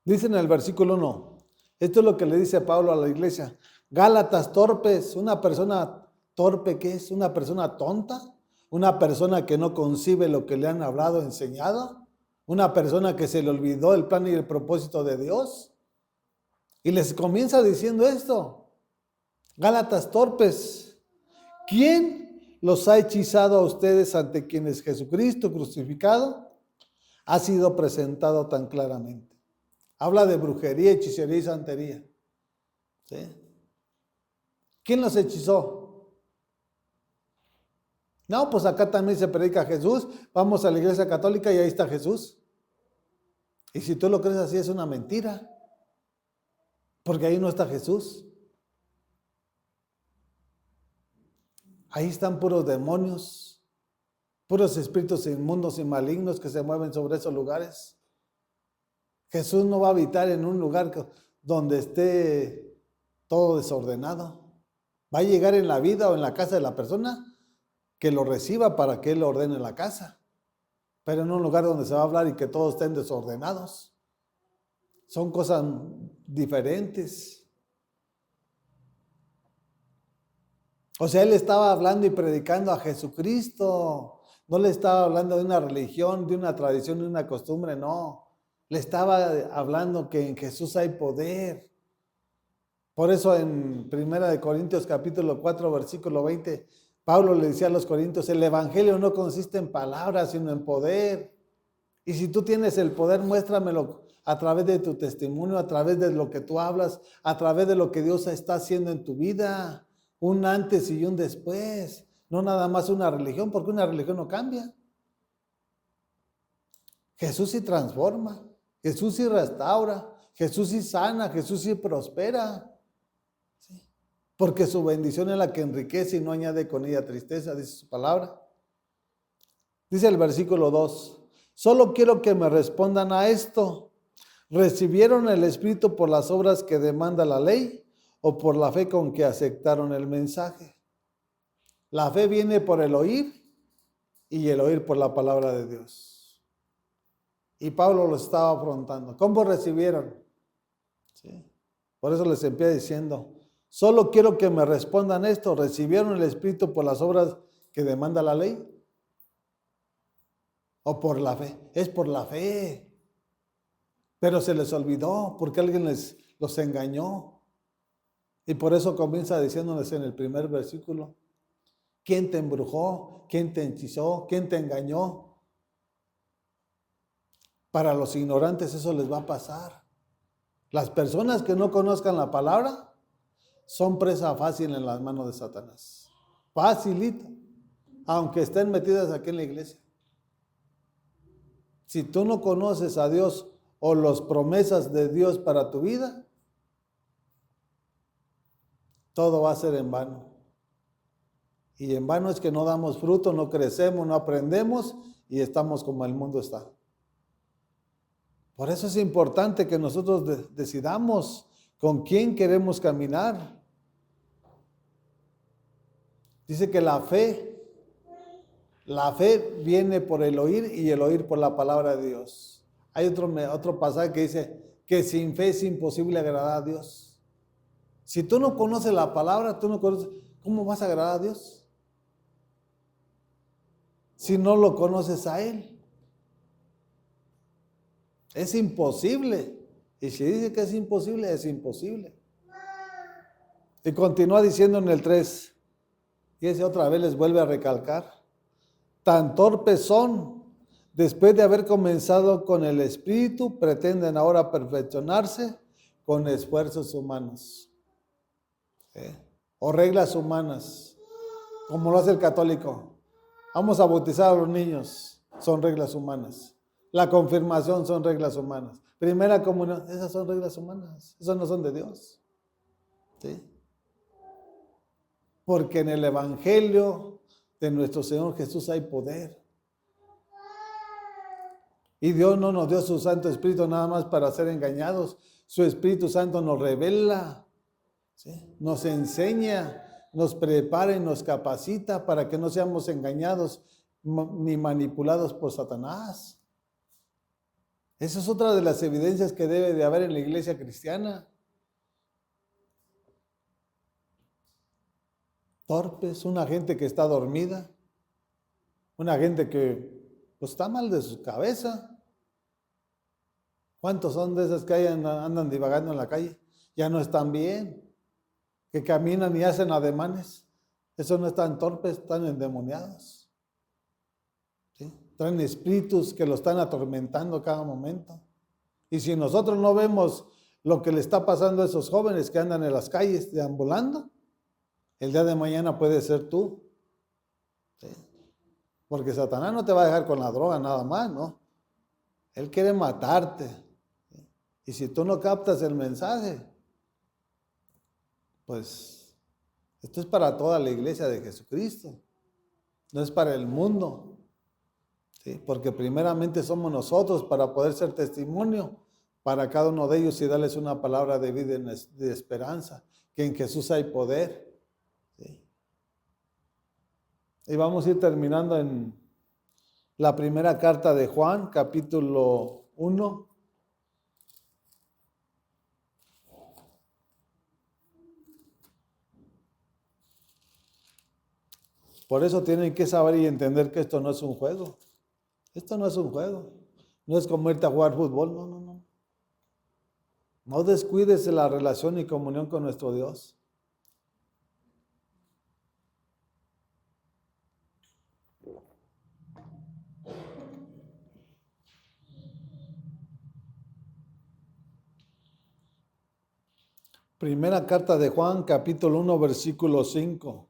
Dice en el versículo 1, esto es lo que le dice Pablo a la iglesia. Gálatas torpes, una persona torpe, ¿qué es? ¿Una persona tonta? ¿Una persona que no concibe lo que le han hablado, enseñado? ¿Una persona que se le olvidó el plan y el propósito de Dios? Y les comienza diciendo esto. Gálatas torpes, ¿quién los ha hechizado a ustedes ante quienes Jesucristo crucificado ha sido presentado tan claramente? Habla de brujería, hechicería y santería. ¿Sí? ¿Quién los hechizó? No, pues acá también se predica Jesús. Vamos a la iglesia católica y ahí está Jesús. Y si tú lo crees así es una mentira. Porque ahí no está Jesús. Ahí están puros demonios, puros espíritus inmundos y malignos que se mueven sobre esos lugares. Jesús no va a habitar en un lugar donde esté todo desordenado. Va a llegar en la vida o en la casa de la persona que lo reciba para que Él ordene la casa. Pero en un lugar donde se va a hablar y que todos estén desordenados. Son cosas diferentes. O sea, él estaba hablando y predicando a Jesucristo. No le estaba hablando de una religión, de una tradición, de una costumbre, no. Le estaba hablando que en Jesús hay poder. Por eso en 1 Corintios capítulo 4, versículo 20, Pablo le decía a los corintios, el evangelio no consiste en palabras, sino en poder. Y si tú tienes el poder, muéstramelo a través de tu testimonio, a través de lo que tú hablas, a través de lo que Dios está haciendo en tu vida. Un antes y un después, no nada más una religión, porque una religión no cambia. Jesús sí transforma, Jesús sí restaura, Jesús sí sana, Jesús sí prospera. ¿Sí? Porque su bendición es la que enriquece y no añade con ella tristeza, dice su palabra. Dice el versículo 2, solo quiero que me respondan a esto. ¿Recibieron el Espíritu por las obras que demanda la ley o por la fe con que aceptaron el mensaje? La fe viene por el oír y el oír por la palabra de Dios. Y Pablo lo estaba afrontando. ¿Cómo recibieron? ¿Sí? Por eso les empieza diciendo, solo quiero que me respondan esto. ¿Recibieron el Espíritu por las obras que demanda la ley? ¿O por la fe? Es por la fe. Pero se les olvidó porque alguien los engañó. Y por eso comienza diciéndoles en el primer versículo, ¿quién te embrujó? ¿Quién te hechizó? ¿Quién te engañó? Para los ignorantes eso les va a pasar. Las personas que no conozcan la palabra son presa fácil en las manos de Satanás. Facilito, aunque estén metidas aquí en la iglesia. Si tú no conoces a Dios o las promesas de Dios para tu vida, todo va a ser en vano. Y en vano es que no damos fruto, no crecemos, no aprendemos y estamos como el mundo está. Por eso es importante que nosotros decidamos con quién queremos caminar. Dice que la fe viene por el oír y el oír por la palabra de Dios. Hay otro pasaje que dice que sin fe es imposible agradar a Dios. Si tú no conoces la palabra, ¿cómo vas a agradar a Dios? Si no lo conoces a Él. Es imposible. Y si dice que es imposible, es imposible. Y continúa diciendo en el 3, y ese otra vez les vuelve a recalcar, tan torpes son, después de haber comenzado con el Espíritu, pretenden ahora perfeccionarse con esfuerzos humanos. O reglas humanas, como lo hace el católico. Vamos a bautizar a los niños, son reglas humanas. La confirmación son reglas humanas. Primera comunión, esas son reglas humanas, esas no son de Dios. ¿Sí? Porque en el Evangelio de nuestro Señor Jesús hay poder. Y Dios no nos dio su Santo Espíritu nada más para ser engañados. Su Espíritu Santo nos revela, ¿sí? Nos enseña, nos prepara y nos capacita para que no seamos engañados ni manipulados por Satanás. Esa es otra de las evidencias que debe de haber en la iglesia cristiana. Torpes, una gente que está dormida, una gente que pues, está mal de su cabeza. ¿Cuántos son de esas que andan divagando en la calle? Ya no están bien, que caminan y hacen ademanes. Esos no están torpes, están endemoniados. ¿Sí? Traen espíritus que lo están atormentando cada momento. Y si nosotros no vemos lo que le está pasando a esos jóvenes que andan en las calles deambulando, el día de mañana puede ser tú. ¿Sí? Porque Satanás no te va a dejar con la droga nada más, ¿no? Él quiere matarte. ¿Sí? Y si tú no captas el mensaje, pues esto es para toda la iglesia de Jesucristo. No es para el mundo. ¿Sí? Porque primeramente somos nosotros para poder ser testimonio para cada uno de ellos y darles una palabra de vida y de esperanza, que en Jesús hay poder. ¿Sí? Y vamos a ir terminando en la primera carta de Juan, capítulo 1. Por eso tienen que saber y entender que esto no es un juego. Esto no es un juego. No es como irte a jugar fútbol, no. No descuides la relación y comunión con nuestro Dios. Primera carta de Juan, capítulo 1, versículo 5.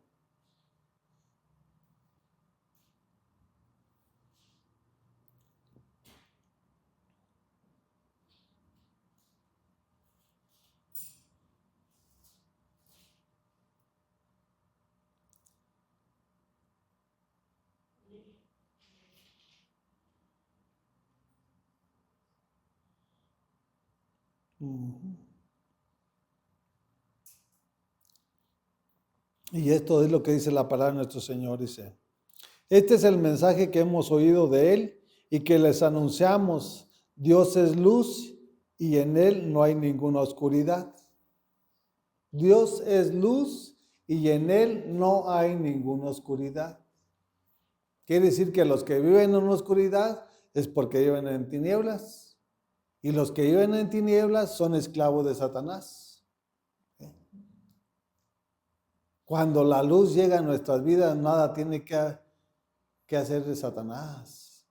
Y esto es lo que dice la palabra de nuestro Señor, dice: este es el mensaje que hemos oído de Él y que les anunciamos. Dios es luz y en Él no hay ninguna oscuridad. Dios es luz y en Él no hay ninguna oscuridad. Quiere decir que los que viven en oscuridad es porque viven en tinieblas. Y los que viven en tinieblas son esclavos de Satanás. Cuando la luz llega a nuestras vidas, nada tiene que hacer de Satanás.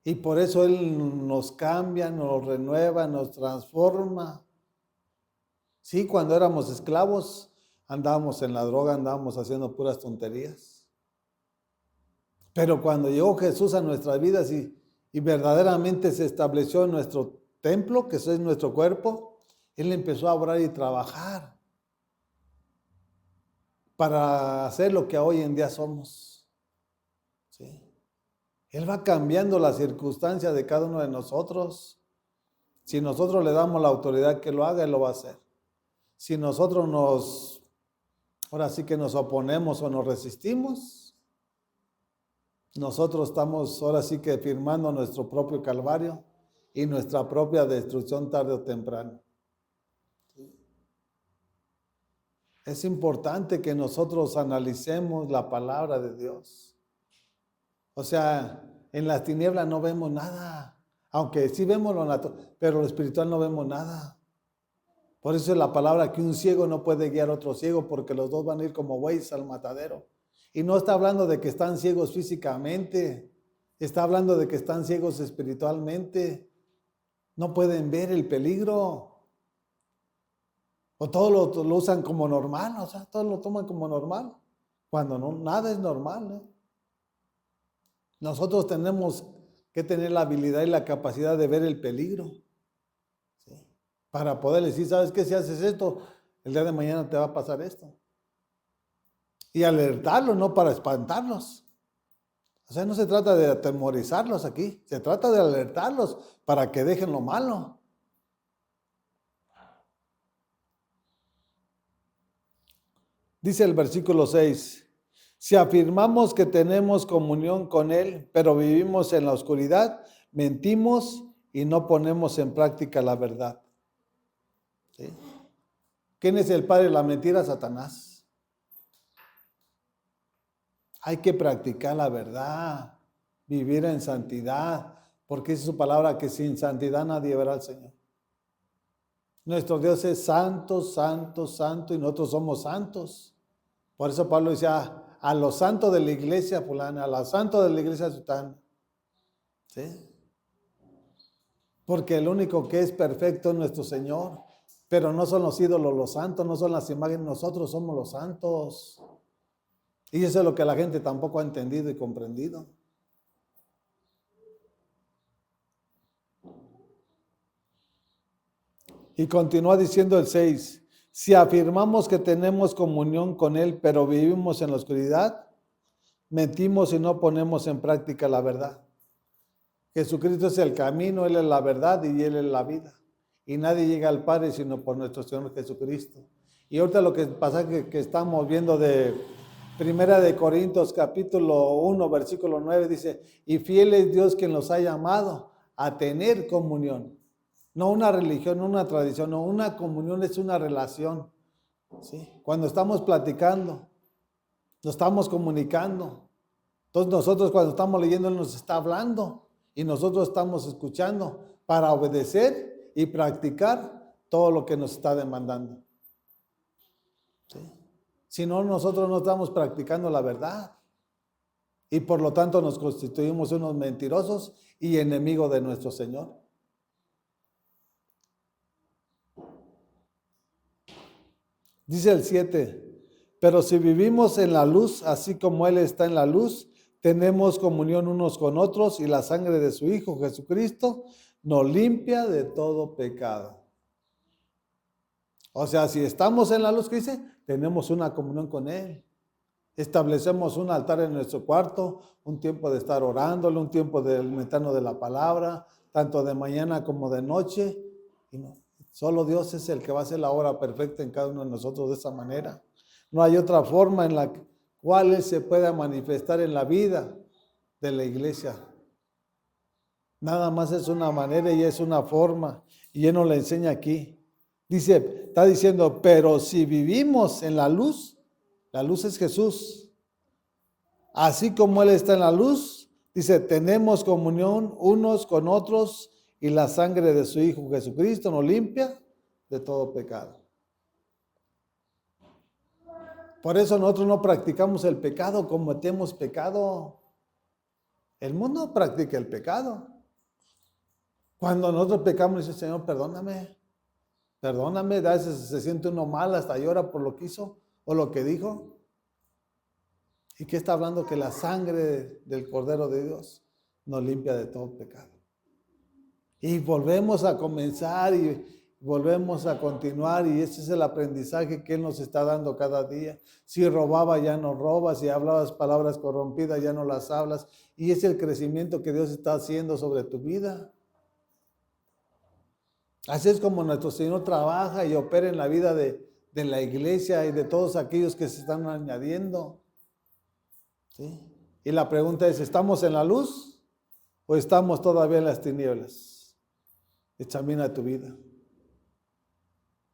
Y por eso Él nos cambia, nos renueva, nos transforma. Sí, cuando éramos esclavos, andábamos en la droga, andábamos haciendo puras tonterías. Pero cuando llegó Jesús a nuestras vidas y verdaderamente se estableció en nuestro templo, que es nuestro cuerpo, Él empezó a obrar y trabajar para hacer lo que hoy en día somos. ¿Sí? Él va cambiando las circunstancias de cada uno de nosotros. Si nosotros le damos la autoridad que lo haga, Él lo va a hacer. Si nosotros nos ahora sí que nos oponemos o nos resistimos, nosotros estamos ahora sí que firmando nuestro propio calvario y nuestra propia destrucción tarde o temprano. Es importante que nosotros analicemos la palabra de Dios. O sea, en las tinieblas no vemos nada, aunque sí vemos lo natural, pero lo espiritual no vemos nada. Por eso es la palabra que un ciego no puede guiar a otro ciego, porque los dos van a ir como bueyes al matadero. Y no está hablando de que están ciegos físicamente, está hablando de que están ciegos espiritualmente. No pueden ver el peligro. O todo lo usan como normal, o sea, todo lo toman como normal, cuando no, nada es normal, ¿eh? Nosotros tenemos que tener la habilidad y la capacidad de ver el peligro, ¿sí? Para poder decir, ¿sabes qué? Si haces esto, el día de mañana te va a pasar esto. Y alertarlos, no para espantarlos. O sea, no se trata de atemorizarlos aquí, se trata de alertarlos para que dejen lo malo. Dice el versículo 6, si afirmamos que tenemos comunión con Él, pero vivimos en la oscuridad, mentimos y no ponemos en práctica la verdad. ¿Sí? ¿Quién es el padre de la mentira? Satanás. Hay que practicar la verdad, vivir en santidad, porque es su palabra que sin santidad nadie verá al Señor. Nuestro Dios es santo, santo, santo y nosotros somos santos. Por eso Pablo decía, a los santos de la iglesia fulana, a los santos de la iglesia sutana. ¿Sí? Porque el único que es perfecto es nuestro Señor. Pero no son los ídolos los santos, no son las imágenes, nosotros somos los santos. Y eso es lo que la gente tampoco ha entendido y comprendido. Y continúa diciendo el 6, si afirmamos que tenemos comunión con Él, pero vivimos en la oscuridad, mentimos y no ponemos en práctica la verdad. Jesucristo es el camino, Él es la verdad y Él es la vida. Y nadie llega al Padre sino por nuestro Señor Jesucristo. Y ahorita lo que pasa que estamos viendo de Primera de Corintios capítulo 1 versículo 9 dice, y fiel es Dios quien los ha llamado a tener comunión. No una religión, no una tradición, no, una comunión es una relación. ¿Sí? Cuando estamos platicando, nos estamos comunicando. Entonces nosotros cuando estamos leyendo, Él nos está hablando y nosotros estamos escuchando para obedecer y practicar todo lo que nos está demandando. ¿Sí? Si no, nosotros no estamos practicando la verdad y por lo tanto nos constituimos unos mentirosos y enemigos de nuestro Señor. Dice el 7, pero si vivimos en la luz, así como Él está en la luz, tenemos comunión unos con otros y la sangre de su Hijo Jesucristo nos limpia de todo pecado. O sea, si estamos en la luz, ¿qué dice? Tenemos una comunión con Él. Establecemos un altar en nuestro cuarto, un tiempo de estar orándole, un tiempo de alimentarnos de la palabra, tanto de mañana como de noche. Y no, solo Dios es el que va a hacer la obra perfecta en cada uno de nosotros de esa manera. No hay otra forma en la cual Él se pueda manifestar en la vida de la iglesia. Nada más es una manera y es una forma. Y Él nos la enseña aquí. Dice, está diciendo, pero si vivimos en la luz es Jesús. Así como Él está en la luz, dice, tenemos comunión unos con otros y la sangre de su Hijo Jesucristo nos limpia de todo pecado. Por eso nosotros no practicamos el pecado, cometemos pecado. El mundo practica el pecado. Cuando nosotros pecamos, dice, Señor, perdóname. Perdóname, a veces se siente uno mal, hasta llora por lo que hizo o lo que dijo. ¿Y qué está hablando? Que la sangre del Cordero de Dios nos limpia de todo pecado. Y volvemos a comenzar y volvemos a continuar y ese es el aprendizaje que Él nos está dando cada día. Si robaba, ya no robas, si hablabas palabras corrompidas, ya no las hablas. Y es el crecimiento que Dios está haciendo sobre tu vida. Así es como nuestro Señor trabaja y opera en la vida de de la iglesia y de todos aquellos que se están añadiendo. ¿Sí? Y la pregunta es, ¿estamos en la luz o estamos todavía en las tinieblas? Examina tu vida.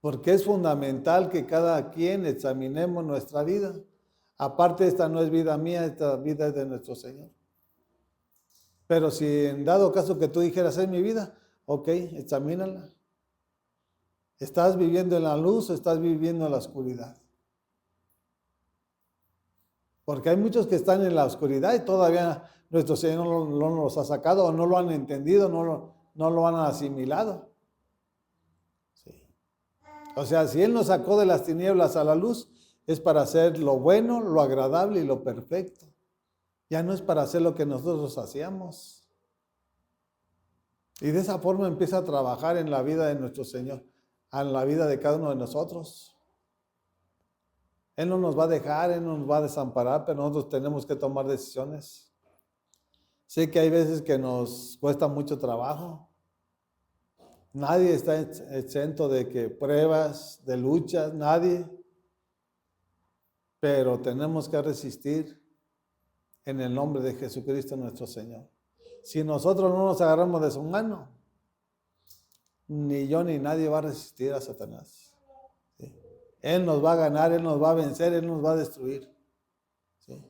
Porque es fundamental que cada quien examinemos nuestra vida. Aparte, esta no es vida mía, esta vida es de nuestro Señor. Pero si en dado caso que tú dijeras, es mi vida, ok, examínala. ¿Estás viviendo en la luz o estás viviendo en la oscuridad? Porque hay muchos que están en la oscuridad y todavía nuestro Señor no los ha sacado o no lo han entendido, no lo han asimilado. Sí. O sea, si Él nos sacó de las tinieblas a la luz, es para hacer lo bueno, lo agradable y lo perfecto. Ya no es para hacer lo que nosotros hacíamos. Y de esa forma empieza a trabajar en la vida de nuestro Señor, en la vida de cada uno de nosotros. Él no nos va a dejar, Él no nos va a desamparar, pero nosotros tenemos que tomar decisiones. Sé que hay veces que nos cuesta mucho trabajo. Nadie está exento de que pruebas, de luchas, nadie. Pero tenemos que resistir en el nombre de Jesucristo nuestro Señor. Si nosotros no nos agarramos de su mano, ni yo ni nadie va a resistir a Satanás. ¿Sí? Él nos va a ganar, Él nos va a vencer, Él nos va a destruir. ¿Sí?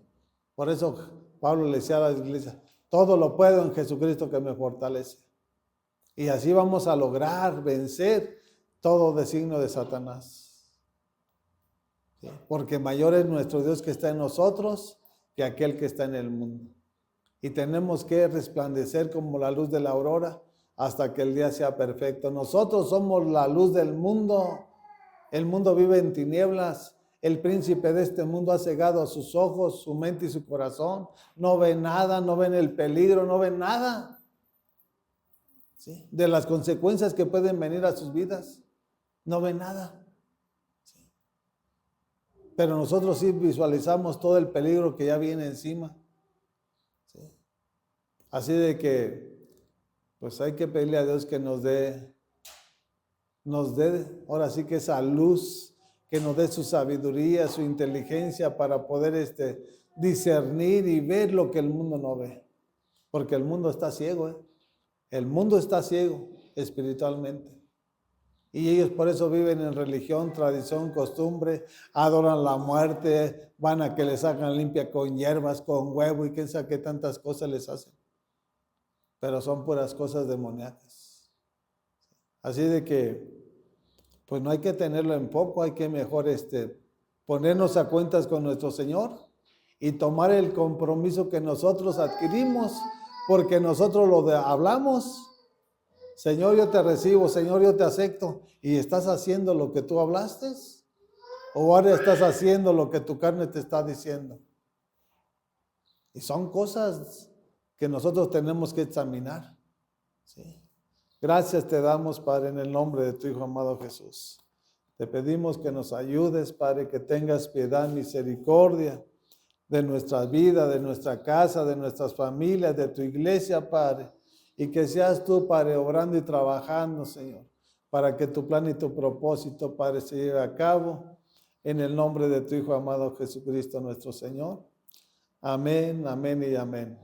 Por eso Pablo le decía a la iglesia, todo lo puedo en Jesucristo que me fortalece. Y así vamos a lograr vencer todo designio de Satanás. ¿Sí? Porque mayor es nuestro Dios que está en nosotros que aquel que está en el mundo. Y tenemos que resplandecer como la luz de la aurora hasta que el día sea perfecto. Nosotros somos la luz del mundo. El mundo vive en tinieblas. El príncipe de este mundo ha cegado sus ojos, su mente y su corazón. No ve nada, no ven el peligro, no ven nada. ¿Sí? De las consecuencias que pueden venir a sus vidas. No ven nada. ¿Sí? Pero nosotros sí visualizamos todo el peligro que ya viene encima. ¿Sí? Así de que, pues hay que pedirle a Dios que nos dé, ahora sí que esa luz, que nos dé su sabiduría, su inteligencia para poder discernir y ver lo que el mundo no ve. Porque el mundo está ciego, ¿eh? El mundo está ciego espiritualmente. Y ellos por eso viven en religión, tradición, costumbre, adoran la muerte, van a que les hagan limpia con hierbas, con huevo y quién sabe qué tantas cosas les hacen. Pero son puras cosas demoníacas. Así de que, pues no hay que tenerlo en poco, hay que mejor ponernos a cuentas con nuestro Señor y tomar el compromiso que nosotros adquirimos, porque nosotros hablamos. Señor, yo te recibo, Señor, yo te acepto. ¿Y estás haciendo lo que tú hablaste? ¿O ahora estás haciendo lo que tu carne te está diciendo? Y son cosas que nosotros tenemos que examinar. ¿Sí? Gracias te damos, Padre, en el nombre de tu Hijo amado Jesús. Te pedimos que nos ayudes, Padre, que tengas piedad, misericordia de nuestra vida, de nuestra casa, de nuestras familias, de tu iglesia, Padre. Y que seas tú, Padre, obrando y trabajando, Señor, para que tu plan y tu propósito, Padre, se lleve a cabo en el nombre de tu Hijo amado Jesucristo, nuestro Señor. Amén, amén y amén.